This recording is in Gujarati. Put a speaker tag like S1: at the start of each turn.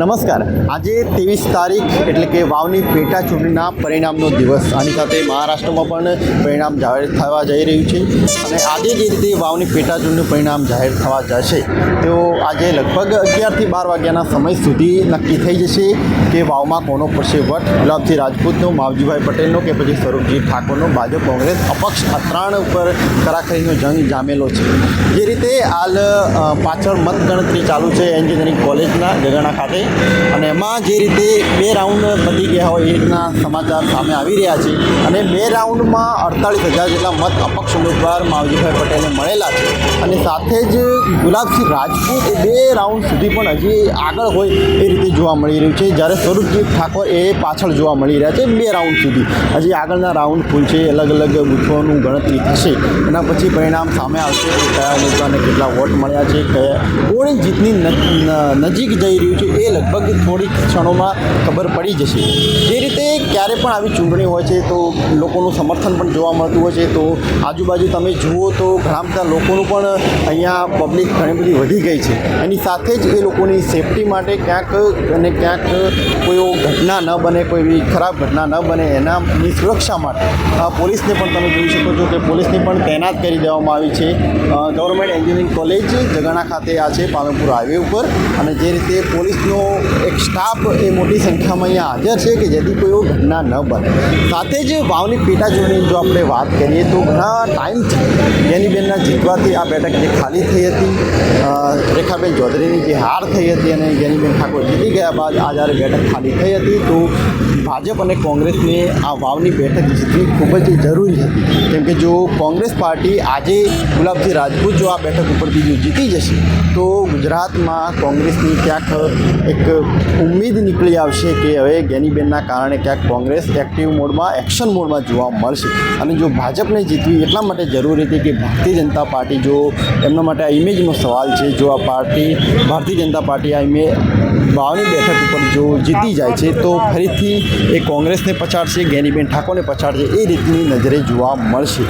S1: નમસ્કાર। આજે 23 તારીખ એટલે કે વાવની પેટા ચૂંટણીના પરિણામનો દિવસ। આની સાથે મહારાષ્ટ્રમાં પણ પરિણામ જાહેર થવા જઈ રહ્યું છે અને આજે જે રીતે વાવની પેટા ચૂંટણીનું પરિણામ જાહેર થવા જશે તો આજે લગભગ 11 થી 12 વાગ્યાના સમય સુધી નક્કી થઈ જશે કે વાવમાં કોનો પડશે વટ। ગુલાબસિંહ રાજપૂતનો, માવજીભાઈ પટેલનો કે પછી સ્વરૂપજી ઠાકોરનો। ભાજપ કોંગ્રેસ અપક્ષ આ ત્રણ ઉપર કરાખરીનો જંગ જામેલો છે। જે રીતે હાલ પાછળ મતગણતરી ચાલુ છે એન્જિનિયરિંગ કોલેજના ગગણા ખાતે અને એમાં જે રીતે 2 રાઉન્ડ પતી ગયા હોય એ રીતના સમાચાર સામે આવી રહ્યા છે અને 2 રાઉન્ડમાં 48,000 જેટલા મત અપક્ષ ઉમેદવાર માવજીભાઈ પટેલને મળેલા છે અને સાથે જ ગુલાબસિંહ રાજપૂત એ 2 રાઉન્ડ સુધી પણ હજી આગળ હોય એ રીતે જોવા મળી રહ્યું છે, જ્યારે સ્વરૂપજી ઠાકોર એ પાછળ જોવા મળી રહ્યા છે 2 રાઉન્ડ સુધી। હજી આગળના રાઉન્ડ ખુલશે, અલગ અલગ બૂથોનું ગણતરી થશે, એના પછી પરિણામ સામે આવશે કે કયા ઉમેદવારને કેટલા વોટ મળ્યા છે, કોની જીતની નજીક જઈ રહ્યું છે એ લગભગ થોડીક ક્ષણોમાં ખબર પડી જશે। જે રીતે ક્યારે પણ આવી ચૂંટણી હોય છે તો લોકોનું સમર્થન પણ જોવા મળતું હોય છે, તો આજુબાજુ તમે જુઓ તો ઘણા બધા લોકોનું પણ અહીંયા પબ્લિક ઘણી બધી વધી ગઈ છે। એની સાથે જ એ લોકોની સેફટી માટે ક્યાંક અને ક્યાંક કોઈ ઘટના ન બને, કોઈ એવી ખરાબ ઘટના ન બને એનાની સુરક્ષા માટે પોલીસને પણ તમે જોઈ શકો છો કે પોલીસને પણ તૈનાત કરી દેવામાં આવી છે। ગવર્મેન્ટ એન્જિનિયરિંગ કોલેજ જગાણા ખાતે આ છે પાલનપુર હાઈવે ઉપર અને જે રીતે પોલીસનો એક સ્ટાફ એ મોટી સંખ્યામાં અહીંયા હાજર છે કે જેથી કોઈ ઘટના ન બને। સાથે જ વાવની પેટા ચૂંટણીની જો આપણે વાત કરીએ તો ઘણા ટાઈમથી ગેનીબેનના જીતવાથી આ બેઠક જે ખાલી થઈ હતી, રેખાબેન ચૌધરીની જે હાર થઈ હતી અને ગેનીબેન ઠાકોર જીતી ગયા બાદ આ જ્યારે બેઠક ખાલી થઈ હતી તો ભાજપ અને કોંગ્રેસને આ વાવની બેઠક જીતવી ખૂબ જ જરૂરી હતી, કેમ કે જો કોંગ્રેસ પાર્ટી આજે ગુલાબસિંહ રાજપૂત જો આ બેઠક ઉપરથી જો જીતી જશે તો ગુજરાતમાં કોંગ્રેસની ક્યાંક એક ઉમ્મીદ નીકળી આવશે કે હવે ગેનીબેનના કારણે ક્યાંક કોંગ્રેસ એક્ટિવ મોડમાં, એક્શન મોડમાં જોવા મળશે। અને જો ભાજપને જીતવી એટલા માટે જરૂરી હતી કે ભારતીય જનતા પાર્ટી જો એમના માટે આ ઇમેજનો સવાલ છે, જો આ પાર્ટી ભારતીય જનતા પાર્ટી આ વાવની બેઠક ઉપર જો જીતી જાય છે તો ફરીથી એ કોંગ્રેસને પછાડશે, ગેનીબેન ઠાકોરને પછાડશે એ રીતની નજરે જોવા મળશે।